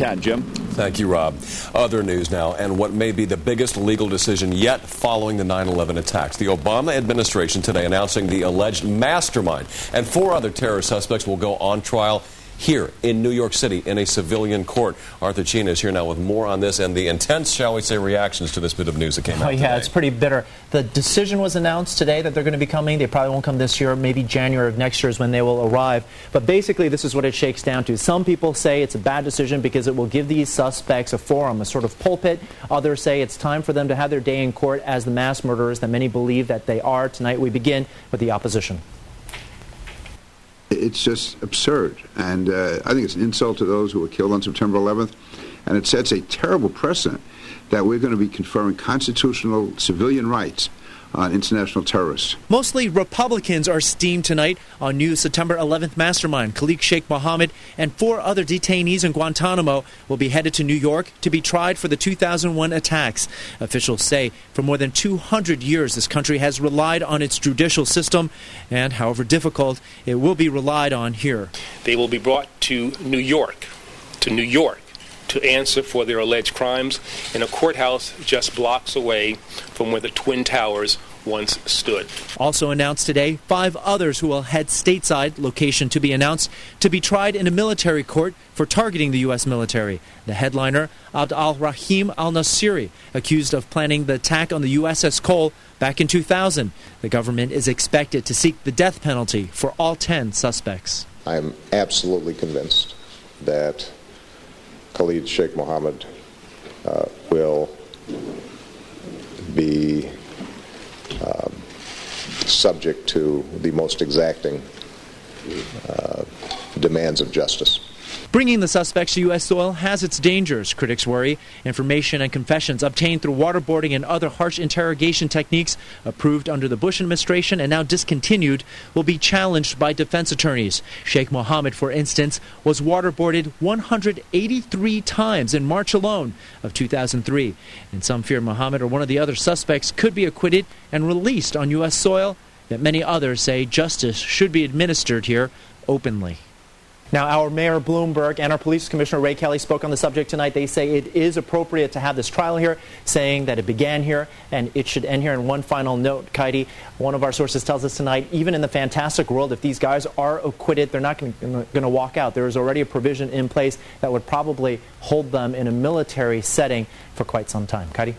Yeah, Jim. Thank you, Rob. Other news now, and what may be the biggest legal decision yet following the 9/11 attacks. The Obama administration today announcing the alleged mastermind and 4 other terror suspects will go on trial here in New York City in a civilian court. Arthur Chena is here now with more on this and the intense, shall we say, reactions to this bit of news that came out today. Yeah, it's pretty bitter. The decision was announced today that they're going to be coming. They probably won't come this year. Maybe January of next year is when they will arrive. But basically, this is what it shakes down to. Some people say it's a bad decision because it will give these suspects a forum, a sort of pulpit. Others say it's time for them to have their day in court as the mass murderers that many believe that they are. Tonight we begin with the opposition. It's just absurd, and I think it's an insult to those who were killed on September 11th, and it sets a terrible precedent that we're going to be conferring constitutional civilian rights on international terrorists. Mostly Republicans are steamed tonight on new September 11th mastermind. Khalid Sheikh Mohammed and 4 other detainees in Guantanamo will be headed to New York to be tried for the 2001 attacks. Officials say for more than 200 years this country has relied on its judicial system, and however difficult, it will be relied on here. They will be brought to New York, to answer for their alleged crimes in a courthouse just blocks away from where the Twin Towers once stood. Also announced today, 5 others who will head stateside, location to be announced, to be tried in a military court for targeting the U.S. military. The headliner, Abd al-Rahim al-Nasiri, accused of planning the attack on the USS Cole back in 2000. The government is expected to seek the death penalty for all 10 suspects. I am absolutely convinced that Khalid Sheikh Mohammed will be subject to the most exacting demands of justice. Bringing the suspects to U.S. soil has its dangers, critics worry. Information and confessions obtained through waterboarding and other harsh interrogation techniques approved under the Bush administration and now discontinued will be challenged by defense attorneys. Sheikh Mohammed, for instance, was waterboarded 183 times in March alone of 2003. And some fear Mohammed or one of the other suspects could be acquitted and released on U.S. soil, yet many others say justice should be administered here openly. Now, our Mayor Bloomberg and our Police Commissioner Ray Kelly spoke on the subject tonight. They say it is appropriate to have this trial here, saying that it began here and it should end here. And one final note, Kaidi, one of our sources tells us tonight, even in the fantastic world, if these guys are acquitted, they're not going to walk out. There is already a provision in place that would probably hold them in a military setting for quite some time. Kaidi?